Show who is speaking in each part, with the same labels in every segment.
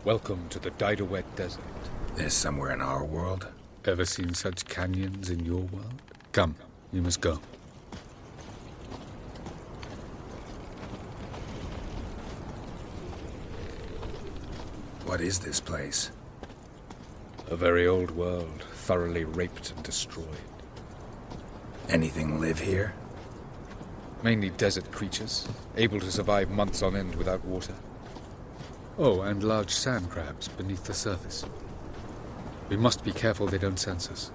Speaker 1: Welcome to the Diderwet Desert.
Speaker 2: This somewhere in our world?
Speaker 1: Ever seen such canyons in your world? Come, you must go.
Speaker 2: What is this place?
Speaker 1: A very old world, thoroughly raped and destroyed.
Speaker 2: Anything live here?
Speaker 1: Mainly desert creatures, able to survive months on end without water. Oh, and large sand crabs beneath the surface. We must be careful they don't sense us.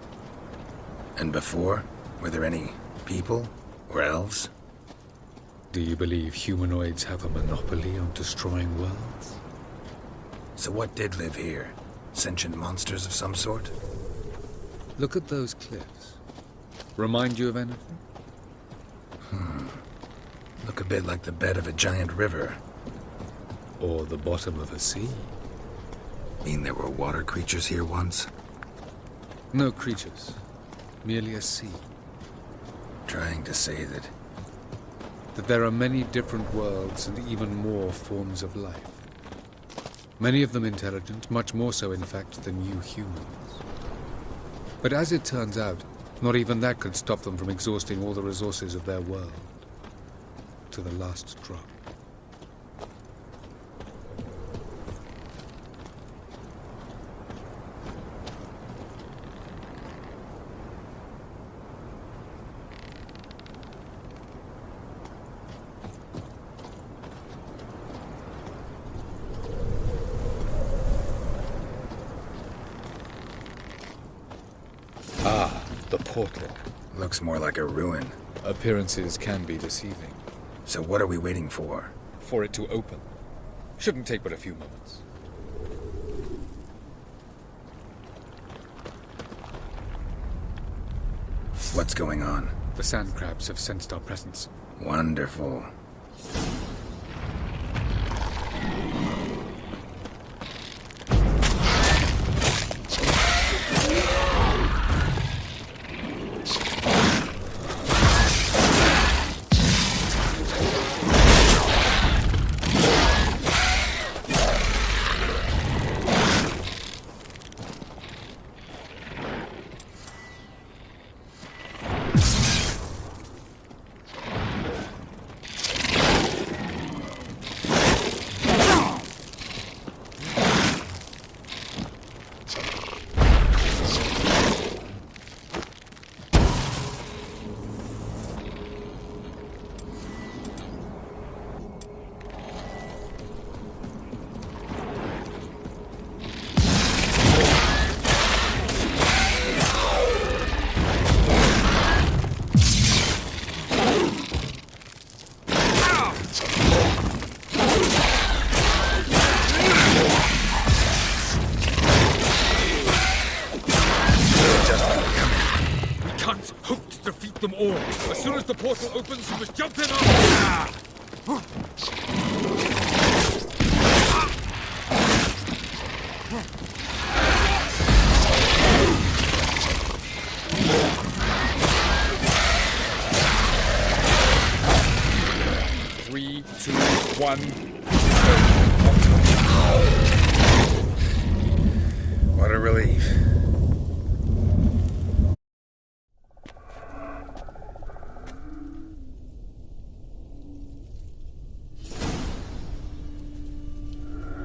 Speaker 2: And before? Were there any people? Or elves?
Speaker 1: Do you believe humanoids have a monopoly on destroying worlds?
Speaker 2: So what did live here? Sentient monsters of some sort?
Speaker 1: Look at those cliffs. Remind you of anything?
Speaker 2: Look a bit like the bed of a giant river.
Speaker 1: Or the bottom of a sea?
Speaker 2: Mean there were water creatures here once?
Speaker 1: No creatures. Merely a sea.
Speaker 2: Trying to say that...
Speaker 1: That there are many different worlds and even more forms of life. Many of them intelligent, much more so in fact than you humans. But as it turns out, not even that could stop them from exhausting all the resources of their world. To the last drop. The portal.
Speaker 2: Looks more like a ruin.
Speaker 1: Appearances can be deceiving.
Speaker 2: So what are we waiting for?
Speaker 1: For it to open. Shouldn't take but a few moments.
Speaker 2: What's going on?
Speaker 1: The sand crabs have sensed our presence.
Speaker 2: Wonderful.
Speaker 1: As soon as the portal opens, you must jump in on... 3, 2, 1...
Speaker 2: What a relief.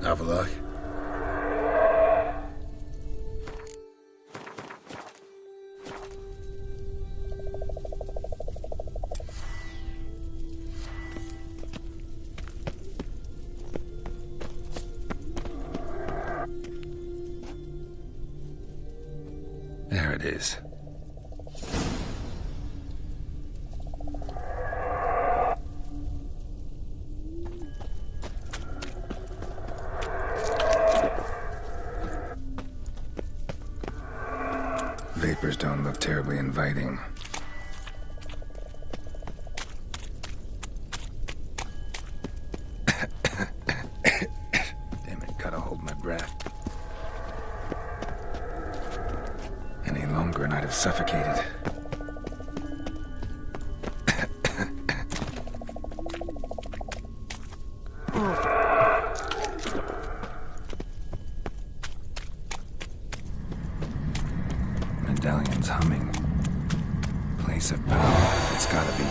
Speaker 2: Have a look. There it is. Vapors don't look terribly inviting. Damn it, gotta hold my breath. Any longer and I'd have suffocated. Someone's humming. Place of power. It's gotta be.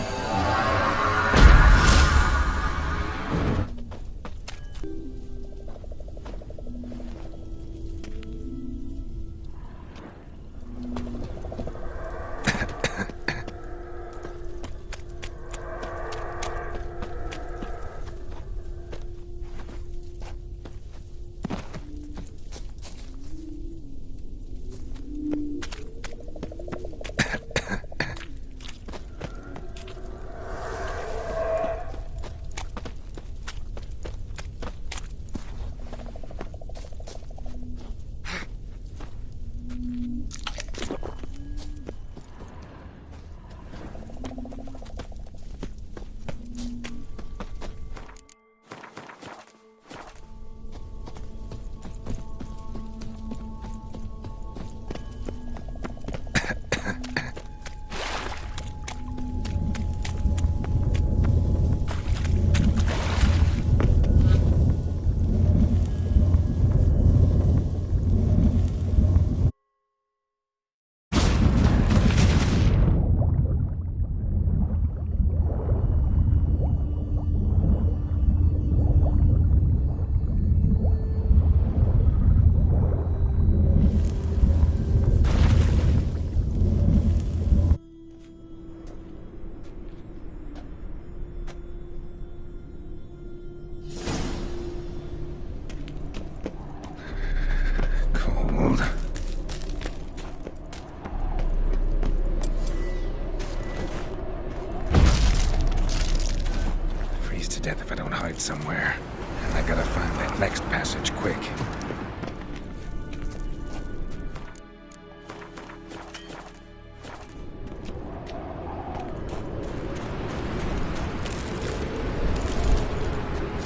Speaker 2: Somewhere, and I gotta find that next passage quick.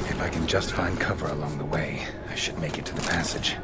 Speaker 2: If I can just find cover along the way, I should make it to the passage.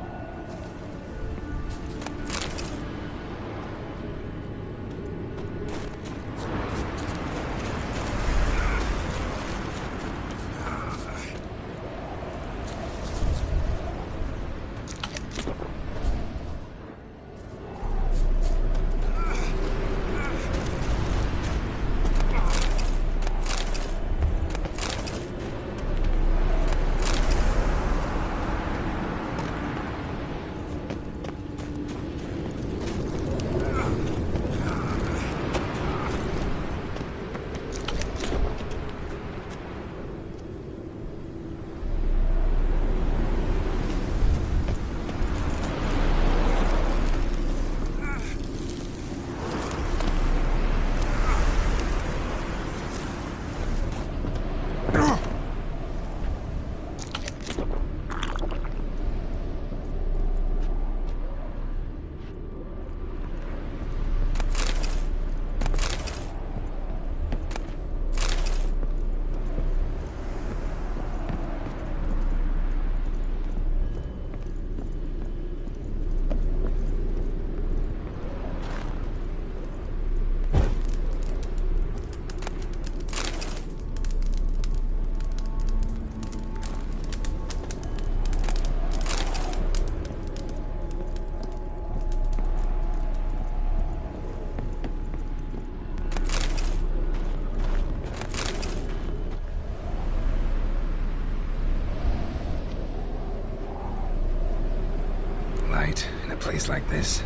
Speaker 2: In a place like this,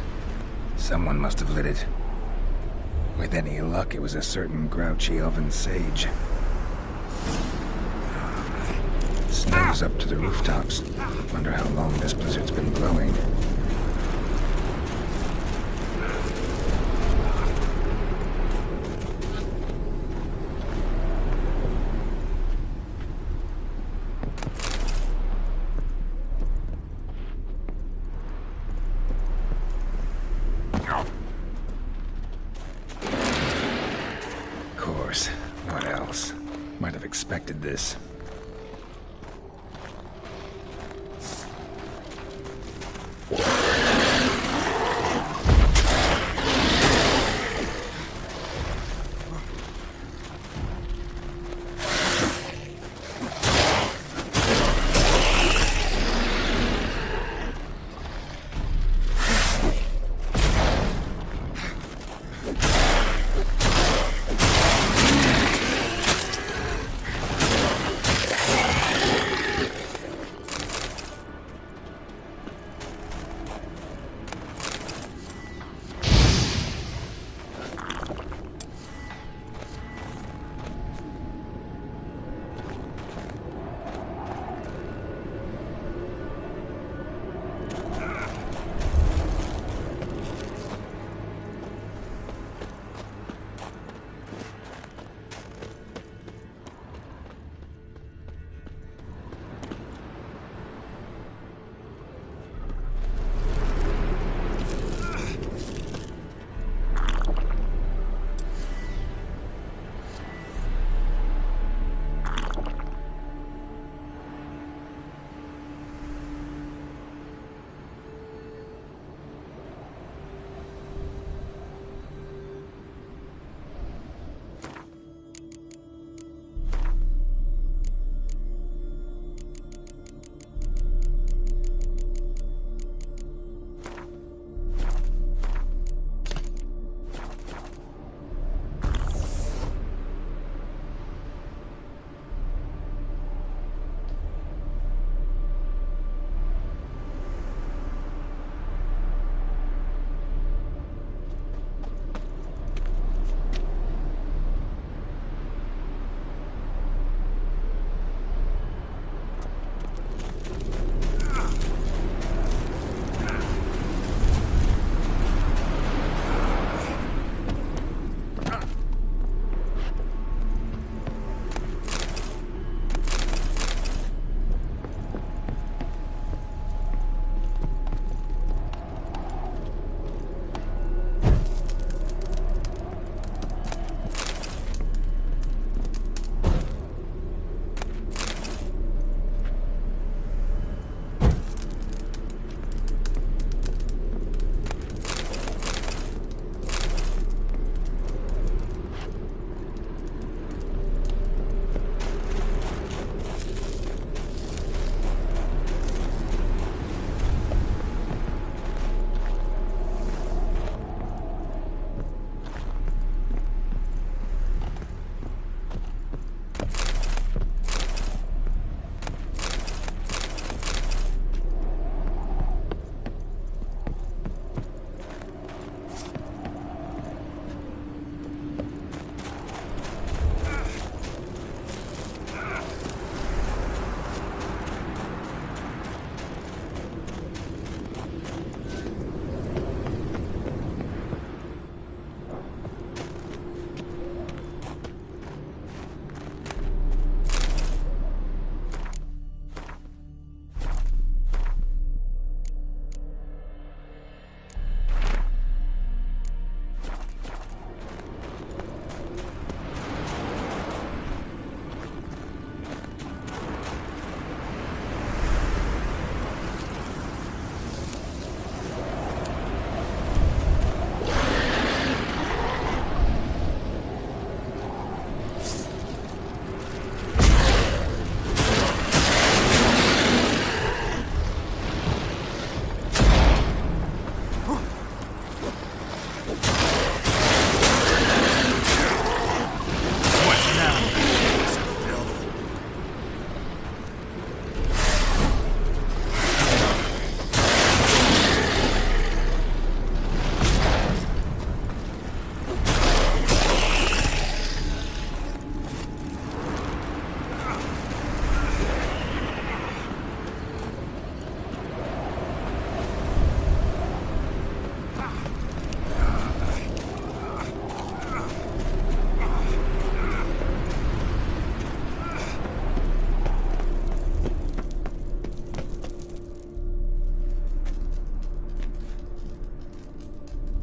Speaker 2: someone must have lit it. With any luck, it was a certain grouchy elven sage. Snow's up to the rooftops. Wonder how long this blizzard's been blowing. What else? Might have expected this.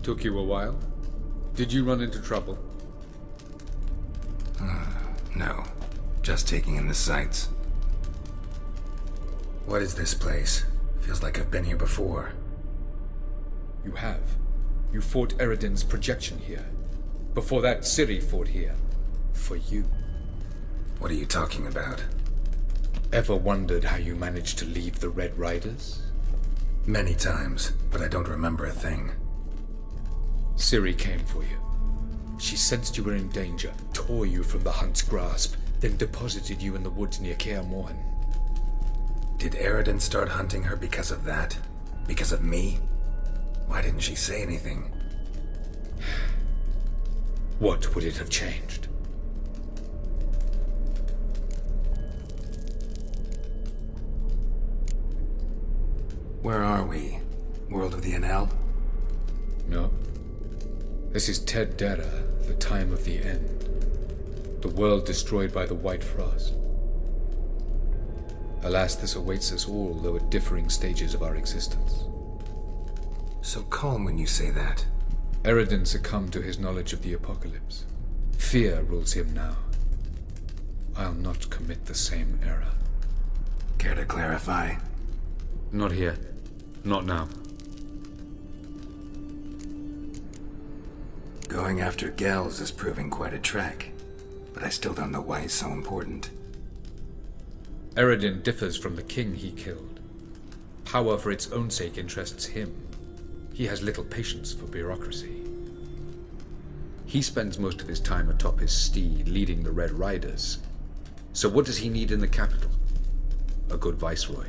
Speaker 1: Took you a while? Did you run into trouble?
Speaker 2: No. Just taking in the sights. What is this place? Feels like I've been here before.
Speaker 1: You have. You fought Eridan's projection here. Before that, Ciri fought here. For you.
Speaker 2: What are you talking about?
Speaker 1: Ever wondered how you managed to leave the Red Riders?
Speaker 2: Many times, but I don't remember a thing.
Speaker 1: Ciri came for you. She sensed you were in danger, tore you from the Hunt's grasp, then deposited you in the woods near Kaer Morhen.
Speaker 2: Did Eridan start hunting her because of that? Because of me? Why didn't she say anything?
Speaker 1: What would it have changed?
Speaker 2: Where are we? World of the Enel?
Speaker 1: No. This is Ted Dera, the time of the end. The world destroyed by the White Frost. Alas, this awaits us all, though at differing stages of our existence.
Speaker 2: So calm when you say that.
Speaker 1: Eridan succumbed to his knowledge of the apocalypse. Fear rules him now. I'll not commit the same error.
Speaker 2: Care to clarify?
Speaker 1: Not here. Not now.
Speaker 2: Going after Gels is proving quite a trek, but I still don't know why he's so important.
Speaker 1: Eridan differs from the king he killed. Power for its own sake interests him. He has little patience for bureaucracy. He spends most of his time atop his steed, leading the Red Riders. So what does he need in the capital? A good viceroy.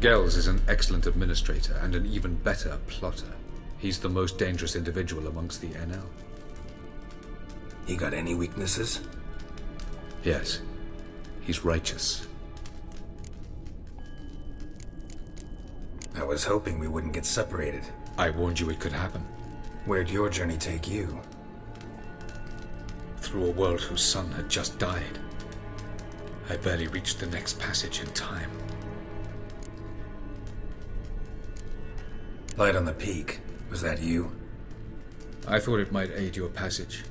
Speaker 1: Gels is an excellent administrator and an even better plotter. He's the most dangerous individual amongst the Enel.
Speaker 2: He got any weaknesses?
Speaker 1: Yes. He's righteous.
Speaker 2: I was hoping we wouldn't get separated.
Speaker 1: I warned you it could happen.
Speaker 2: Where'd your journey take you?
Speaker 1: Through a world whose son had just died. I barely reached the next passage in time.
Speaker 2: Light on the peak. Was that you?
Speaker 1: I thought it might aid your passage.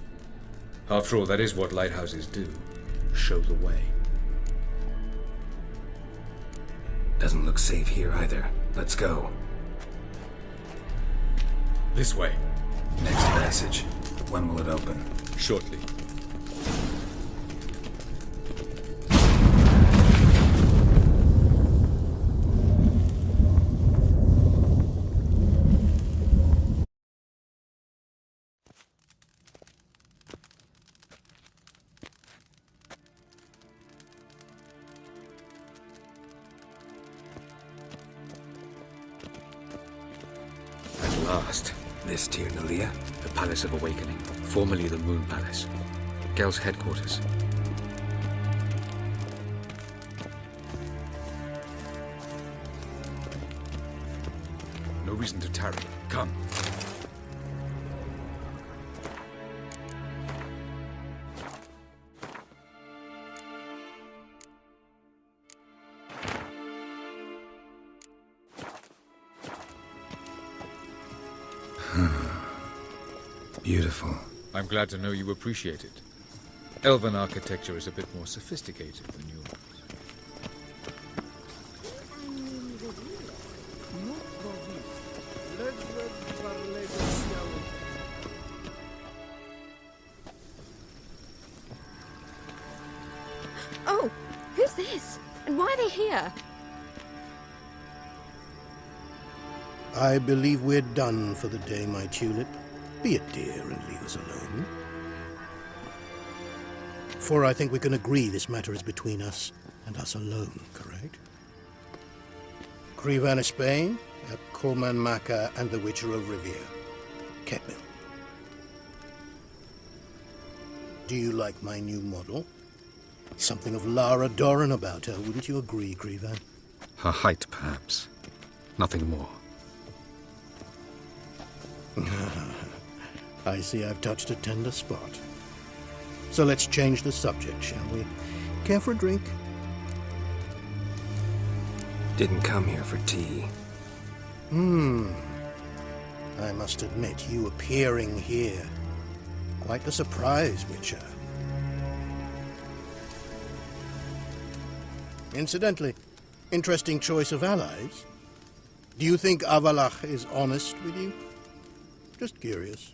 Speaker 1: After all, that is what lighthouses do. Show the way.
Speaker 2: Doesn't look safe here either. Let's go.
Speaker 1: This way.
Speaker 2: Next passage. When will it open?
Speaker 1: Shortly. Last.
Speaker 2: This Tyr Nalia?
Speaker 1: The Palace of Awakening, formerly the Moon Palace. Gel's headquarters. No reason to tarry. Come.
Speaker 2: Beautiful.
Speaker 1: I'm glad to know you appreciate it. Elven architecture is a bit more sophisticated than yours.
Speaker 3: Oh, who's this? And why are they here?
Speaker 4: I believe we're done for the day, my tulip. Be a dear and leave us alone. For I think we can agree this matter is between us and us alone, correct? Krivan of Spain, Colman Maka, and the Witcher of Rivia. Ketmil. Do you like my new model? Something of Lara Doran about her, wouldn't you agree, Krivan?
Speaker 1: Her height, perhaps. Nothing more.
Speaker 4: I see I've touched a tender spot. So let's change the subject, shall we? Care for a drink?
Speaker 2: Didn't come here for tea.
Speaker 4: I must admit, you appearing here, quite the surprise, Witcher. Incidentally, interesting choice of allies. Do you think Avalach is honest with you? Just curious.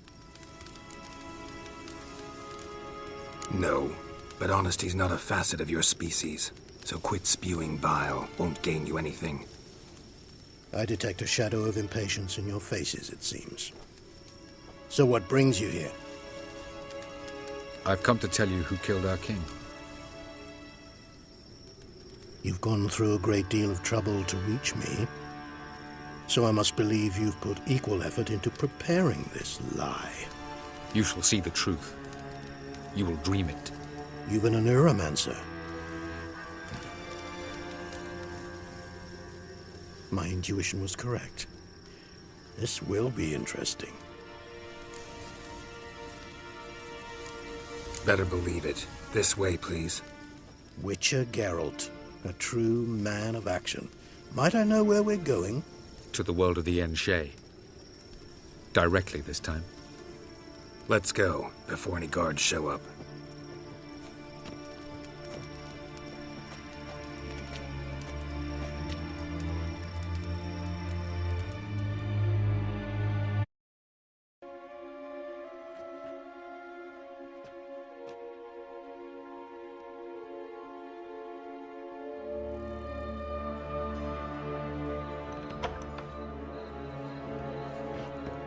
Speaker 2: No, but honesty's not a facet of your species. So quit spewing bile. Won't gain you anything.
Speaker 4: I detect a shadow of impatience in your faces, it seems. So what brings you here?
Speaker 1: I've come to tell you who killed our king.
Speaker 4: You've gone through a great deal of trouble to reach me, so I must believe you've put equal effort into preparing this lie.
Speaker 1: You shall see the truth. You will dream it.
Speaker 4: You've been a neuromancer. My intuition was correct. This will be interesting.
Speaker 2: Better believe it. This way, please.
Speaker 4: Witcher Geralt, a true man of action. Might I know where we're going?
Speaker 1: To the world of the Enshe. Directly this time.
Speaker 2: Let's go, before any guards show up.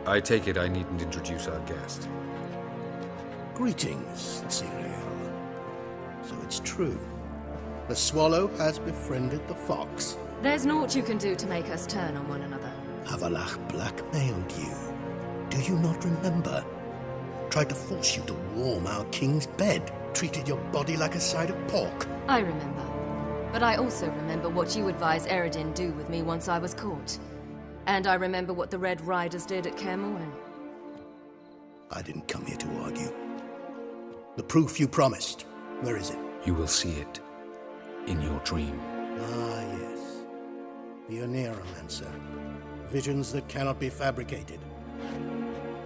Speaker 1: I take it I needn't introduce our guest.
Speaker 4: Greetings, Cyril. So it's true. The swallow has befriended the fox.
Speaker 3: There's naught you can do to make us turn on one another.
Speaker 4: Avalach blackmailed you. Do you not remember? Tried to force you to warm our king's bed. Treated your body like a side of pork.
Speaker 3: I remember. But I also remember what you advised Eredin do with me once I was caught. And I remember what the Red Riders did at Kaer Morhen.
Speaker 4: I didn't come here to argue. The proof you promised. Where is it?
Speaker 1: You will see it. In your dream.
Speaker 4: Ah, yes. The Oneiromancer. Visions that cannot be fabricated.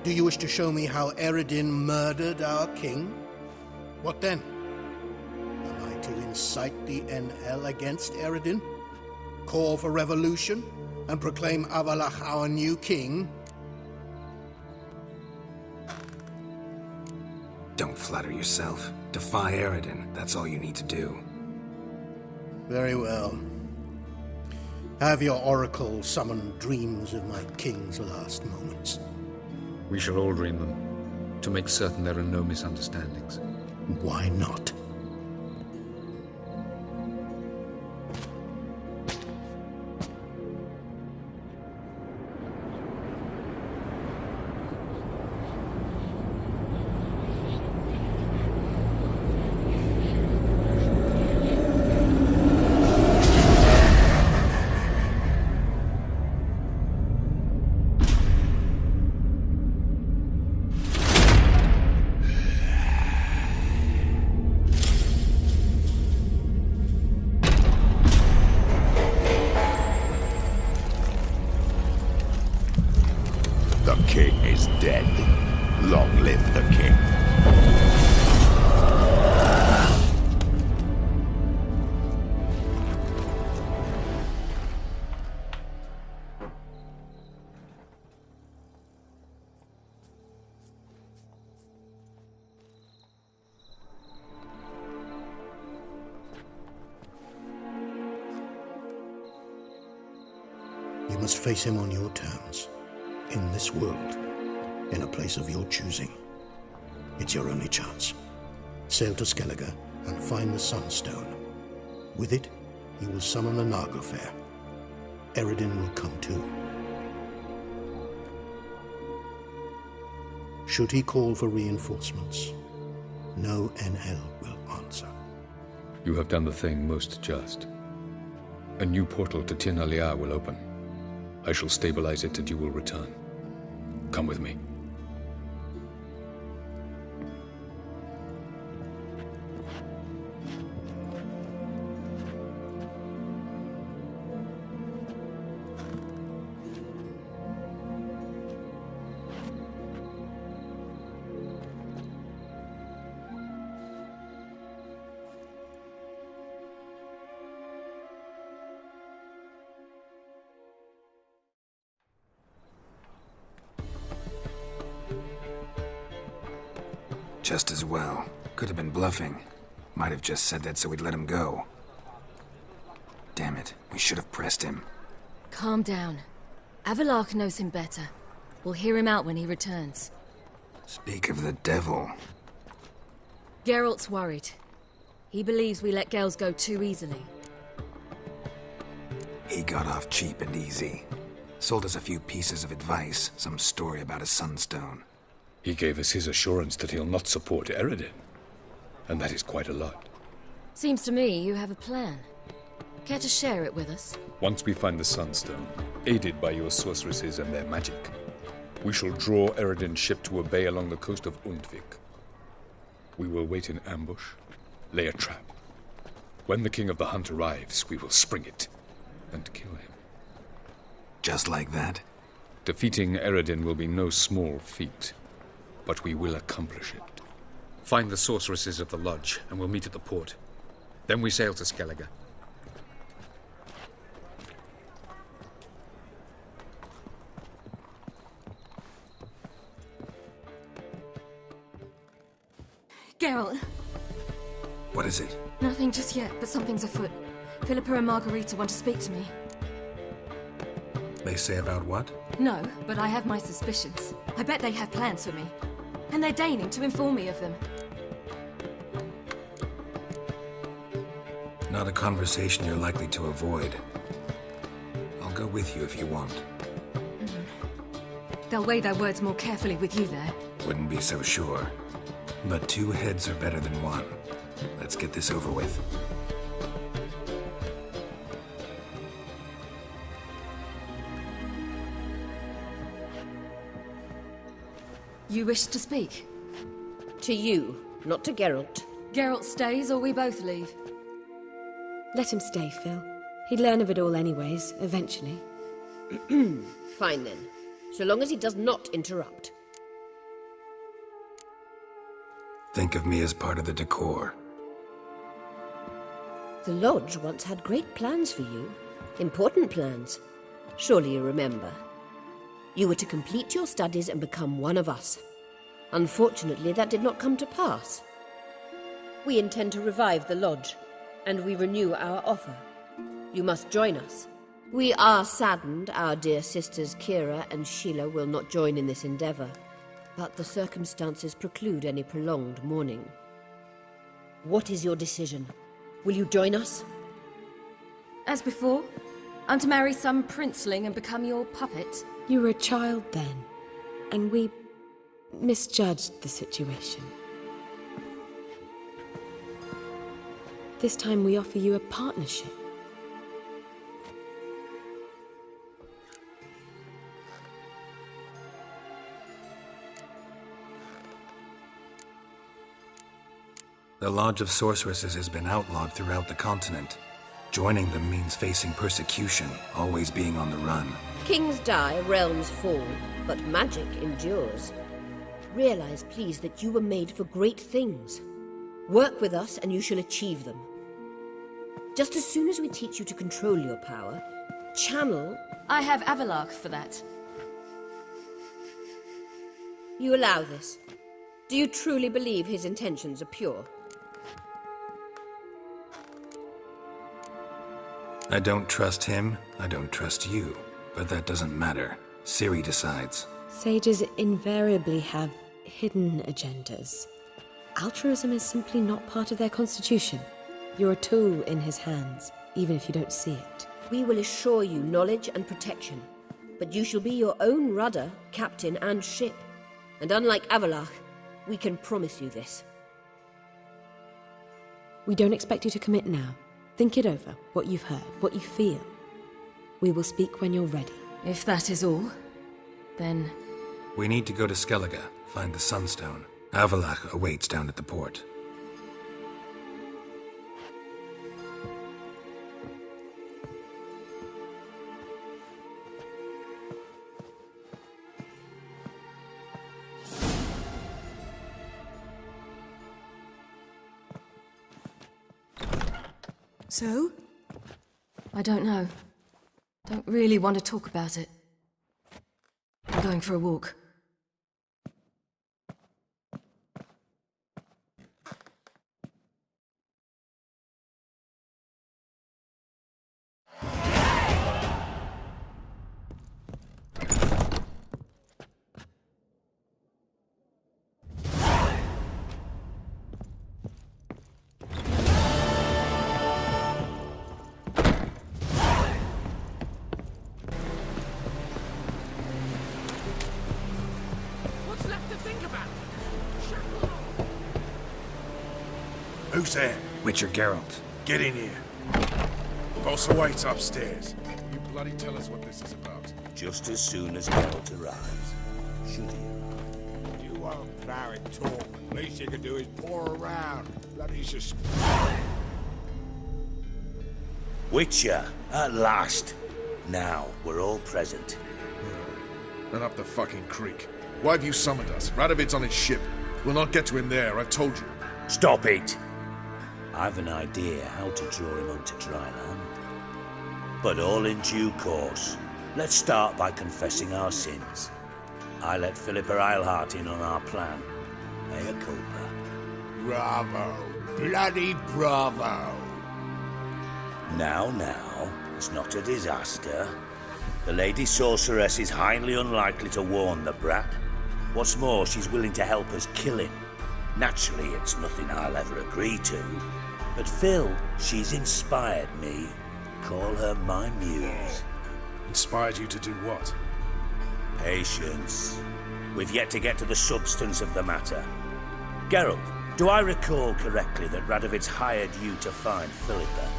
Speaker 4: Do you wish to show me how Eredin murdered our king? What then? Am I to incite the NL against Eredin? Call for revolution? And proclaim Avalach our new king?
Speaker 2: Don't flatter yourself. Defy Eredin. That's all you need to do.
Speaker 4: Very well. Have your oracle summon dreams of my king's last moments.
Speaker 1: We shall all dream them, to make certain there are no misunderstandings.
Speaker 4: Why not?
Speaker 5: The king is dead. Long live the king.
Speaker 4: You must face him on your terms. In this world, in a place of your choosing. It's your only chance. Sail to Skellige and find the Sunstone. With it, you will summon the Nagelfair. Eredin will come too. Should he call for reinforcements, no NL will answer.
Speaker 1: You have done the thing most just. A new portal to Tir Nalia will open. I shall stabilize it and you will return. Come with me.
Speaker 2: Just as well. Could have been bluffing. Might have just said that so we'd let him go. Damn it, we should have pressed him.
Speaker 3: Calm down. Avalok knows him better. We'll hear him out when he returns.
Speaker 2: Speak of the devil.
Speaker 3: Geralt's worried. He believes we let girls go too easily.
Speaker 2: He got off cheap and easy. Sold us a few pieces of advice, some story about a sunstone.
Speaker 6: He gave us his assurance that he'll not support Eredin. And that is quite a lot.
Speaker 3: Seems to me you have a plan. Care to share it with us?
Speaker 6: Once we find the sunstone, aided by your sorceresses and their magic, we shall draw Eredin's ship to a bay along the coast of Undvik. We will wait in ambush, lay a trap. When the King of the Hunt arrives, we will spring it and kill him.
Speaker 2: Just like that?
Speaker 6: Defeating Eredin will be no small feat, but we will accomplish it.
Speaker 1: Find the sorceresses of the lodge, and we'll meet at the port. Then we sail to Skellige.
Speaker 3: Geralt!
Speaker 2: What is it?
Speaker 3: Nothing just yet, but something's afoot. Philippa and Margarita want to speak to me.
Speaker 2: They say about what?
Speaker 3: No, but I have my suspicions. I bet they have plans for me. And they're deigning to inform me of them.
Speaker 2: Not a conversation you're likely to avoid. I'll go with you if you want.
Speaker 3: They'll weigh their words more carefully with you there.
Speaker 2: Wouldn't be so sure. But two heads are better than one. Let's get this over with.
Speaker 3: You wish to speak?
Speaker 7: To you, not to Geralt.
Speaker 3: Geralt stays or we both leave?
Speaker 8: Let him stay, Phil. He'd learn of it all anyways, eventually.
Speaker 7: Fine then. So long as he does not interrupt.
Speaker 2: Think of me as part of the decor.
Speaker 7: The Lodge once had great plans for you. Important plans. Surely you remember. You were to complete your studies and become one of us. Unfortunately, that did not come to pass. We intend to revive the Lodge, and we renew our offer. You must join us. We are saddened our dear sisters Kira and Sheila will not join in this endeavor, but the circumstances preclude any prolonged mourning. What is your decision? Will you join us?
Speaker 3: As before, I'm to marry some princeling and become your puppet.
Speaker 8: You were a child then, and we misjudged the situation. This time we offer you a partnership.
Speaker 2: The Lodge of Sorceresses has been outlawed throughout the continent. Joining them means facing persecution, always being on the run.
Speaker 7: Kings die, realms fall, but magic endures. Realize, please, that you were made for great things. Work with us and you shall achieve them. Just as soon as we teach you to control your power, channel...
Speaker 3: I have Avalok for that.
Speaker 7: You allow this. Do you truly believe his intentions are pure?
Speaker 2: I don't trust him, I don't trust you. But that doesn't matter. Ciri decides.
Speaker 8: Sages invariably have hidden agendas. Altruism is simply not part of their constitution. You're a tool in his hands, even if you don't see it.
Speaker 7: We will assure you knowledge and protection, but you shall be your own rudder, captain, and ship. And unlike Avalach, we can promise you this.
Speaker 8: We don't expect you to commit now. Think it over, what you've heard, what you feel. We will speak when you're ready.
Speaker 3: If that is all, then...
Speaker 2: We need to go to Skellige, find the Sunstone. Avalach awaits down at the port.
Speaker 3: So? I don't know. Don't really want to talk about it. I'm going for a walk.
Speaker 9: Who's there?
Speaker 2: Witcher Geralt.
Speaker 9: Get in here. Boss awaits upstairs. You bloody tell us what this is about.
Speaker 10: Just as soon as Geralt arrives. Should he arrive?
Speaker 5: You won't plow and talk. Least you can do is pour around. Bloody
Speaker 10: Witcher, at last. Now, we're all present.
Speaker 9: And up the fucking creek. Why have you summoned us? Radovid's on his ship. We'll not get to him there, I've told you.
Speaker 10: Stop it! I've an idea how to draw him onto dry land. But all in due course. Let's start by confessing our sins. I let Philippa Eilhart in on our plan. Mea culpa.
Speaker 5: Bravo. Bloody bravo.
Speaker 10: Now, it's not a disaster. The Lady Sorceress is highly unlikely to warn the brat. What's more, she's willing to help us kill him. Naturally, it's nothing I'll ever agree to. But Phil, she's inspired me. Call her my muse.
Speaker 9: Inspired you to do what?
Speaker 10: Patience. We've yet to get to the substance of the matter. Geralt, do I recall correctly that Radovid's hired you to find Philippa?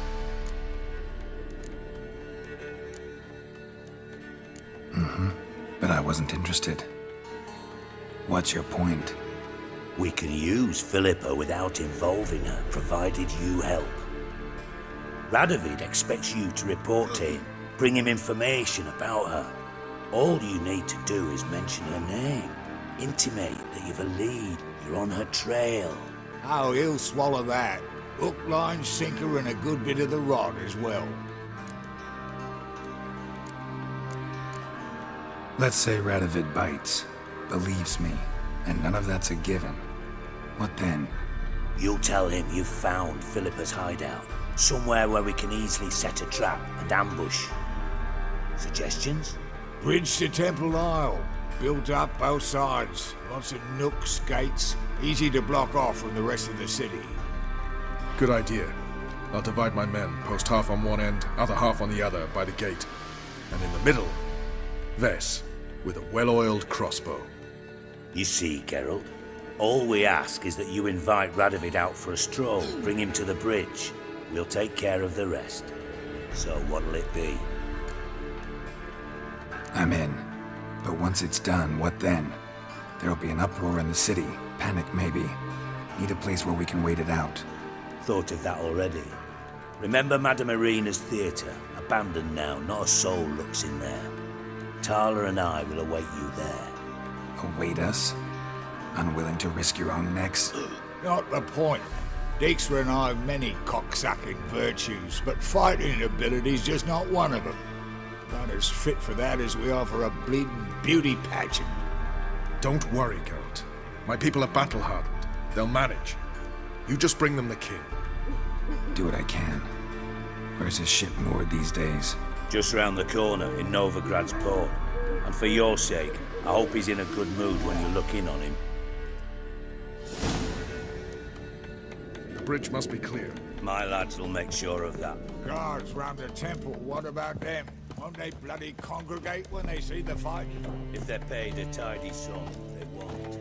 Speaker 2: But I wasn't interested. What's your point?
Speaker 10: We can use Philippa without involving her, provided you help. Radovid expects you to report to him, bring him information about her. All you need to do is mention her name, intimate that you've a lead, you're on her trail.
Speaker 5: Oh, he'll swallow that. Hook, line, sinker, and a good bit of the rod as well.
Speaker 2: Let's say Radovid bites, believes me, and none of that's a given. What then?
Speaker 10: You'll tell him you've found Philippa's hideout, somewhere where we can easily set a trap and ambush. Suggestions?
Speaker 5: Bridge to Temple Isle. Built up both sides. Lots of nooks, gates. Easy to block off from the rest of the city.
Speaker 9: Good idea. I'll divide my men, post half on one end, other half on the other, by the gate. And in the middle, Vess, with a well-oiled crossbow.
Speaker 10: You see, Geralt, all we ask is that you invite Radovid out for a stroll, bring him to the bridge. We'll take care of the rest. So what'll it be?
Speaker 2: I'm in. But once it's done, what then? There'll be an uproar in the city. Panic, maybe. Need a place where we can wait it out.
Speaker 10: Thought of that already. Remember Madame Irina's theatre? Abandoned now, not a soul looks in there. Tala and I will await you there.
Speaker 2: Await us? Unwilling to risk your own necks?
Speaker 5: Not the point. Dijkstra and I have many cocksucking virtues, but fighting ability's just not one of them. Not as fit for that as we are for a bleeding beauty pageant.
Speaker 9: Don't worry, Geralt. My people are battle-hardened. They'll manage. You just bring them the king.
Speaker 2: Do what I can. Where's his ship moored these days?
Speaker 10: Just round the corner in Novigrad's port. And for your sake, I hope he's in a good mood when you look in on him.
Speaker 9: The bridge must be clear.
Speaker 10: My lads will make sure of that.
Speaker 5: Guards round the temple, what about them? Won't they bloody congregate when they see the fight?
Speaker 10: If they're paid a tidy sum, they won't.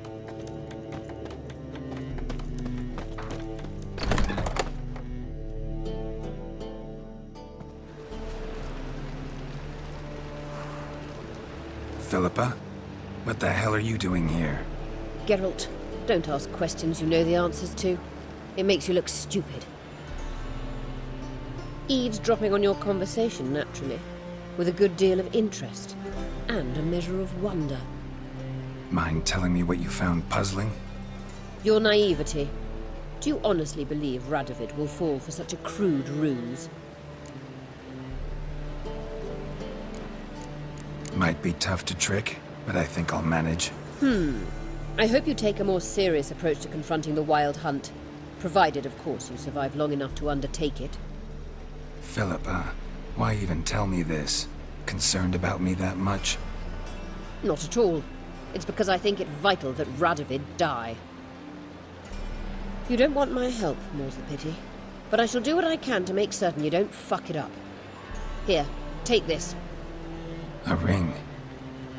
Speaker 2: Philippa? What the hell are you doing here?
Speaker 7: Geralt, don't ask questions you know the answers to. It makes you look stupid. Eavesdropping on your conversation, naturally, with a good deal of interest, and a measure of wonder.
Speaker 2: Mind telling me what you found puzzling?
Speaker 7: Your naivety. Do you honestly believe Radovid will fall for such a crude ruse?
Speaker 2: Might be tough to trick, but I think I'll manage.
Speaker 7: I hope you take a more serious approach to confronting the Wild Hunt, provided, of course, you survive long enough to undertake it.
Speaker 2: Philippa, why even tell me this? Concerned about me that much?
Speaker 7: Not at all. It's because I think it vital that Radovid die. You don't want my help, more's the pity. But I shall do what I can to make certain you don't fuck it up. Here, take this.
Speaker 2: A ring.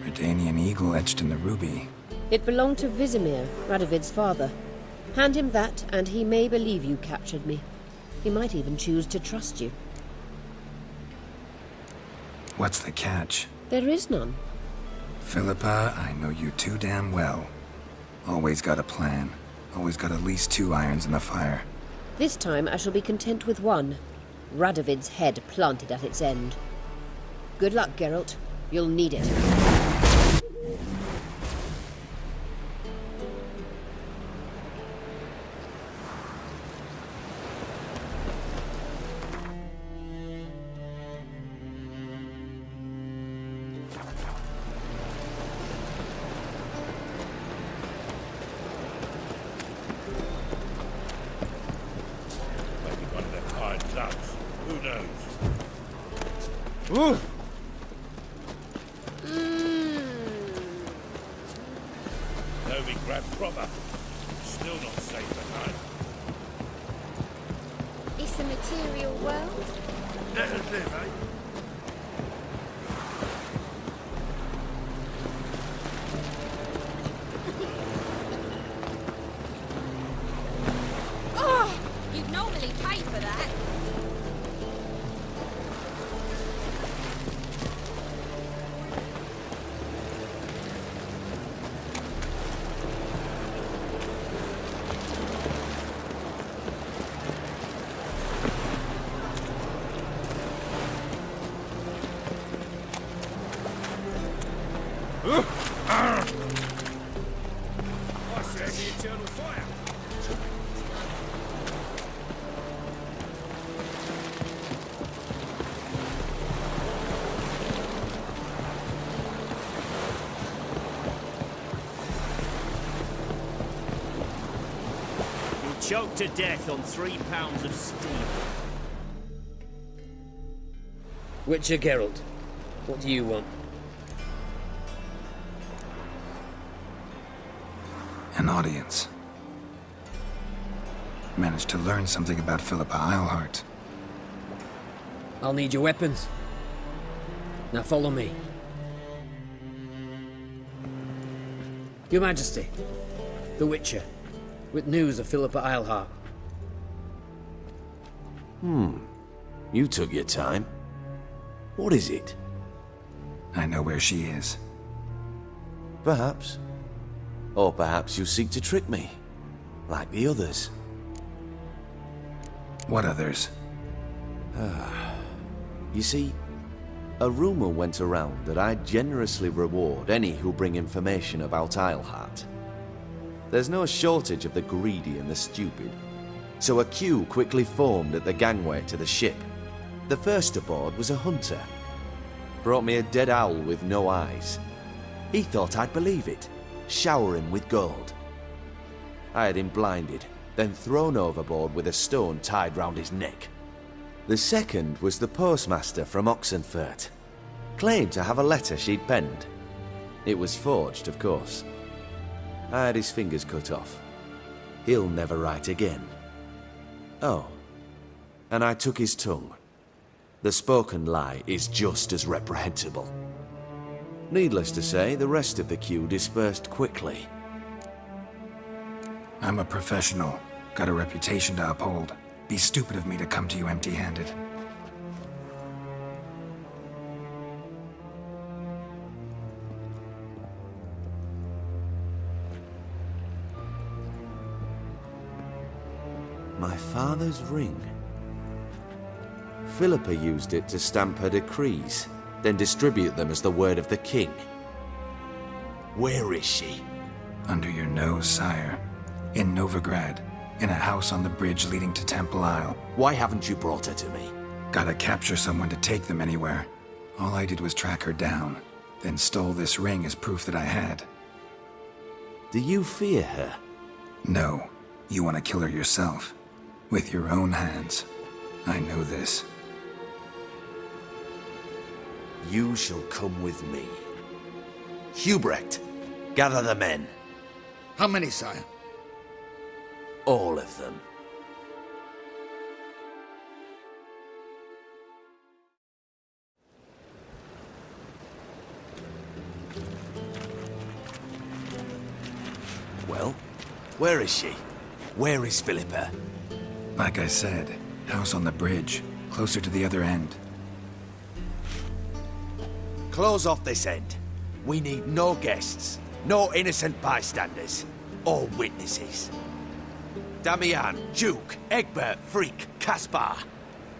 Speaker 2: Redanian eagle etched in the ruby.
Speaker 7: It belonged to Vizimir, Radovid's father. Hand him that, and he may believe you captured me. He might even choose to trust you.
Speaker 2: What's the catch?
Speaker 7: There is none.
Speaker 2: Philippa, I know you too damn well. Always got a plan. Always got at least 2 irons in the fire.
Speaker 7: This time I shall be content with one. Radovid's head planted at its end. Good luck, Geralt. You'll need it.
Speaker 11: Ooh. No, we grab proper. Still not safe behind.
Speaker 12: It's a material world.
Speaker 11: Let us live, eh?
Speaker 12: Oh, you'd normally pay for that.
Speaker 11: I said the eternal fire.
Speaker 10: You'll choke to death on 3 pounds of steel.
Speaker 13: Witcher Geralt, what do you want?
Speaker 2: An audience. Managed to learn something about Philippa Eilhart.
Speaker 13: I'll need your weapons. Now follow me. Your Majesty, the Witcher, with news of Philippa Eilhart.
Speaker 14: You took your time. What is it?
Speaker 2: I know where she is.
Speaker 14: Perhaps. Or perhaps you seek to trick me, like the others.
Speaker 2: What others?
Speaker 14: You see, a rumor went around that I generously reward any who bring information about Eilhart. There's no shortage of the greedy and the stupid, so a queue quickly formed at the gangway to the ship. The first aboard was a hunter. Brought me a dead owl with no eyes. He thought I'd believe it. Shower him with gold. I had him blinded, then thrown overboard with a stone tied round his neck. The second was the postmaster from Oxenfurt. Claimed to have a letter she'd penned. It was forged, of course. I had his fingers cut off. He'll never write again. Oh, and I took his tongue. The spoken lie is just as reprehensible. Needless to say, the rest of the queue dispersed quickly.
Speaker 2: I'm a professional. Got a reputation to uphold. Be stupid of me to come to you empty-handed.
Speaker 14: My father's ring. Philippa used it to stamp her decrees, then distribute them as the word of the king. Where is she?
Speaker 2: Under your nose, sire. In Novigrad. In a house on the bridge leading to Temple Isle.
Speaker 14: Why haven't you brought her to me?
Speaker 2: Gotta capture someone to take them anywhere. All I did was track her down, then stole this ring as proof that I had.
Speaker 14: Do you fear her?
Speaker 2: No. You want to kill her yourself. With your own hands. I know this.
Speaker 14: You shall come with me. Hubrecht, gather the men.
Speaker 5: How many, sire?
Speaker 14: All of them. Well, where is she? Where is Philippa?
Speaker 2: Like I said, house on the bridge, closer to the other end.
Speaker 14: Close off this end. We need no guests, no innocent bystanders, or witnesses. Damian, Duke, Egbert, Freak, Caspar.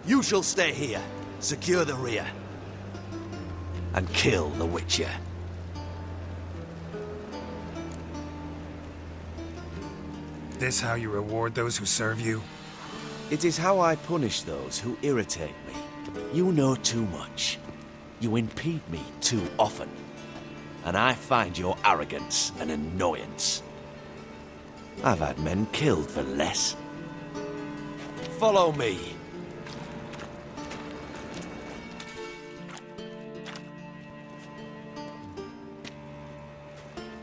Speaker 14: You shall stay here, secure the rear, and kill the Witcher.
Speaker 2: This how you reward those who serve you?
Speaker 14: It is how I punish those who irritate me. You know too much. You impede me too often. And I find your arrogance an annoyance. I've had men killed for less. Follow me.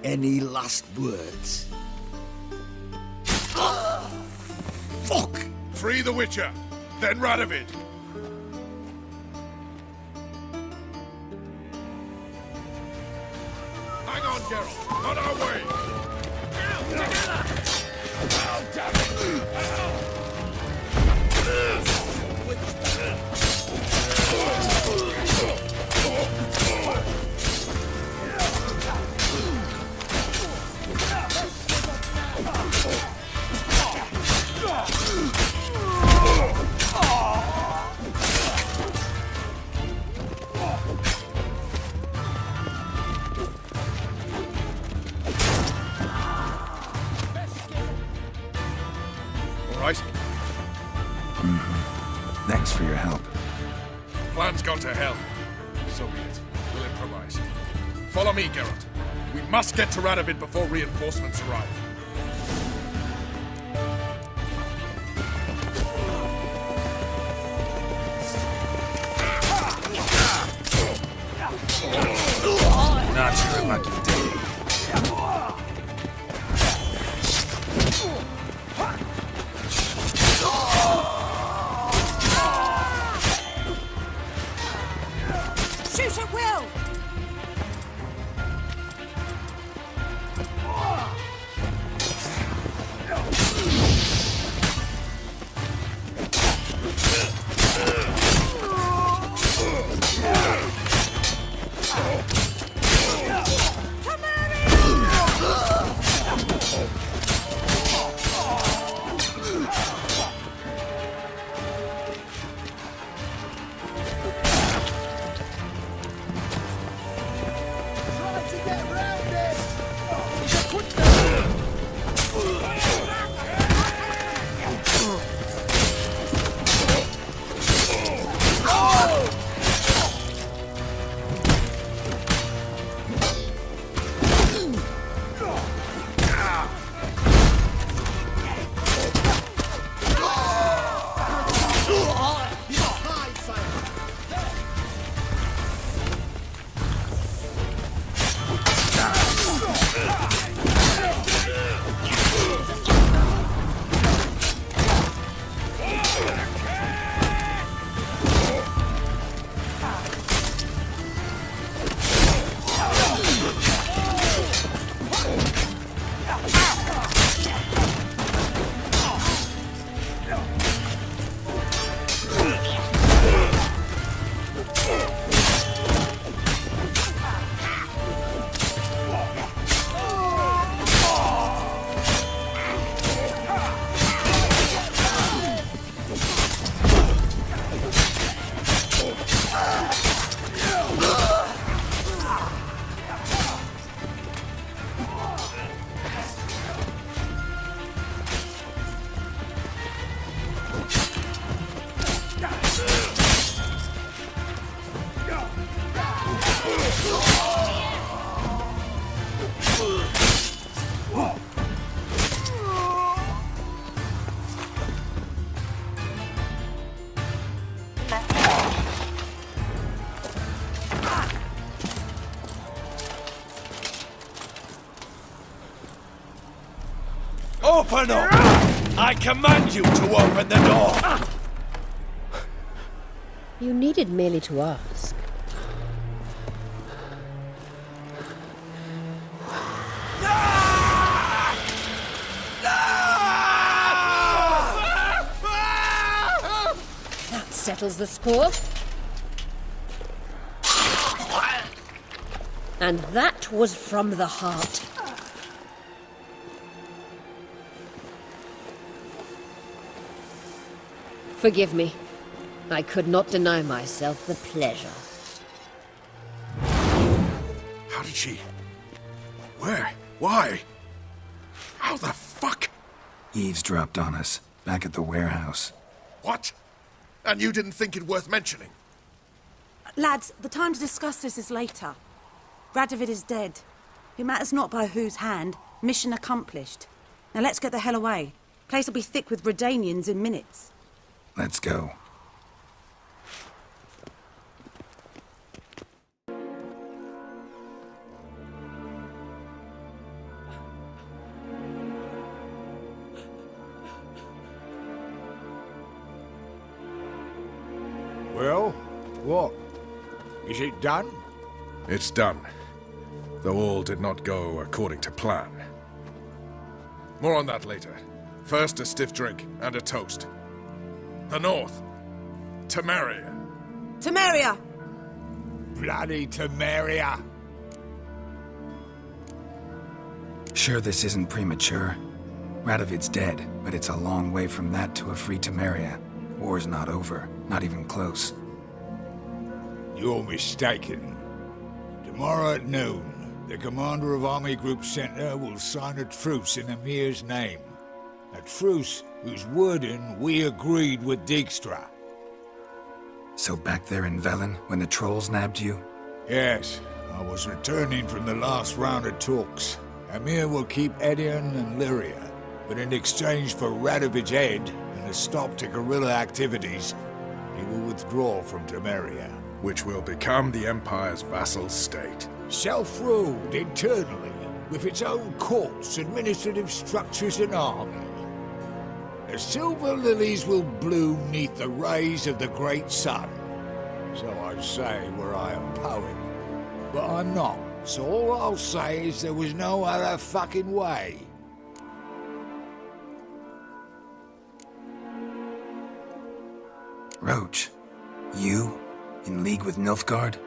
Speaker 14: Any last words?
Speaker 9: Fuck! Free the Witcher, then Radovid. Hang on, Geralt. On our way.
Speaker 11: Oh, damn it!
Speaker 9: Right?
Speaker 2: Thanks for your help.
Speaker 9: Plan's gone to hell. So be it. We'll improvise. Follow me, Geralt. We must get to Radovid before reinforcements arrive.
Speaker 2: Not your lucky day.
Speaker 12: Shoot at will!
Speaker 14: Open up! I command you to open the door!
Speaker 7: You needed merely to ask. settles the score. And that was from the heart. Forgive me. I could not deny myself the pleasure.
Speaker 9: How did she... Where? Why? How the fuck?
Speaker 2: Eavesdropped on us, back at the warehouse.
Speaker 9: What? And you didn't think it worth mentioning?
Speaker 12: Lads, the time to discuss this is later. Radovid is dead. It matters not by whose hand. Mission accomplished. Now let's get the hell away. Place will be thick with Redanians in minutes.
Speaker 2: Let's go.
Speaker 5: Well, what? Is it done?
Speaker 9: It's done. Though all did not go according to plan. More on that later. First, a stiff drink and a toast. The North. Temeria.
Speaker 12: Temeria!
Speaker 5: Bloody Temeria!
Speaker 2: Sure this isn't premature? Radovid's dead, but it's a long way from that to a free Temeria. War's not over, not even close.
Speaker 5: You're mistaken. Tomorrow at noon, the commander of Army Group Center will sign a truce in Emir's name. A truce whose wording we agreed with Dijkstra.
Speaker 2: So back there in Velen, when the trolls nabbed you?
Speaker 5: Yes, I was returning from the last round of talks. Emir will keep Edion and Lyria, but in exchange for Radovid's head and a stop to guerrilla activities, he will withdraw from Temeria.
Speaker 9: Which will become the Empire's vassal state.
Speaker 5: Self-ruled internally, with its own courts, administrative structures and army. The silver lilies will bloom neath the rays of the great sun. So I say where I am poet. But I'm not, so all I'll say is there was no other fucking way.
Speaker 2: Roach, you? In league with Nilfgaard?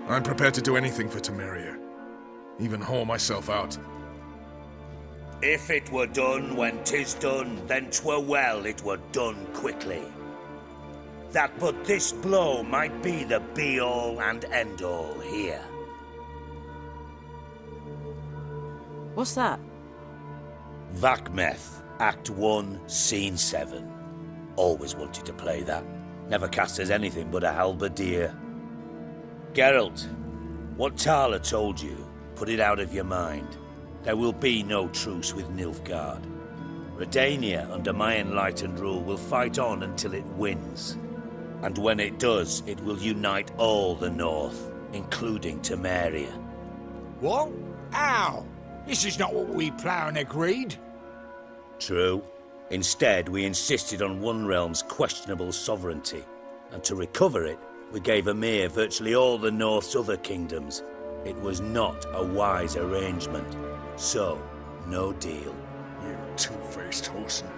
Speaker 9: I'm prepared to do anything for Temeria. Even haul myself out.
Speaker 10: If it were done when 'tis done, then 'twere well it were done quickly. That but this blow might be the be-all and end-all here.
Speaker 12: What's that?
Speaker 10: Vakmeth, Act 1, Scene 7. Always wanted to play that. Never cast as anything but a halberdier. Geralt, what Tala told you, put it out of your mind. There will be no truce with Nilfgaard. Redania, under my enlightened rule, will fight on until it wins. And when it does, it will unite all the North, including Temeria.
Speaker 5: What? How? This is not what we planned and agreed.
Speaker 10: True. Instead, we insisted on one realm's questionable sovereignty, and to recover it, we gave Emir virtually all the North's other kingdoms. It was not a wise arrangement, so no deal.
Speaker 9: You two-faced whoreson.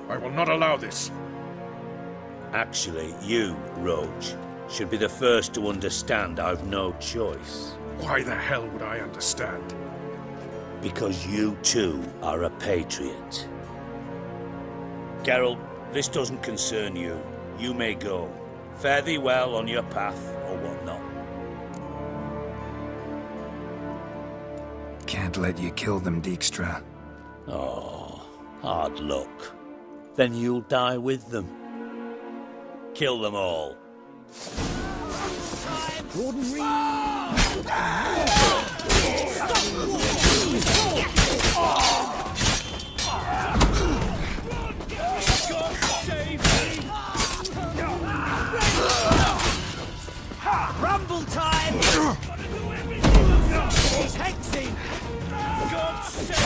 Speaker 9: I will not allow this.
Speaker 10: Actually, you, Roach, should be the first to understand I've no choice.
Speaker 9: Why the hell would I understand?
Speaker 10: Because you too are a patriot. Geralt, this doesn't concern you. You may go. Fare thee well on your path, or whatnot.
Speaker 2: Can't let you kill them, Dijkstra.
Speaker 10: Oh, hard luck. Then you'll die with them. Kill them all.
Speaker 12: Warden Reed!
Speaker 15: Rumble time! He's hexing! God save me!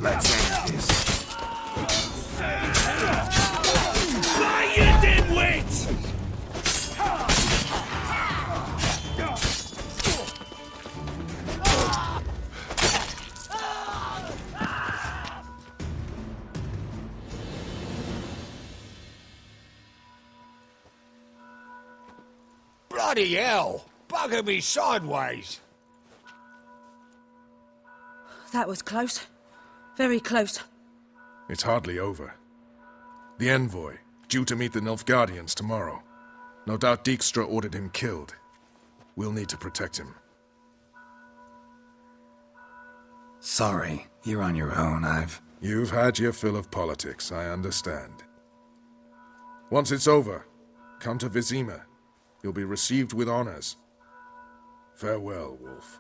Speaker 2: Let's end this.
Speaker 5: Bloody hell! Bugger me sideways!
Speaker 12: That was close. Very close.
Speaker 9: It's hardly over. The envoy, due to meet the Nilfgaardians tomorrow. No doubt Dijkstra ordered him killed. We'll need to protect him.
Speaker 2: Sorry, you're on your own.
Speaker 9: You've had your fill of politics, I understand. Once it's over, come to Vizima. You'll be received with honors. Farewell, Wolf.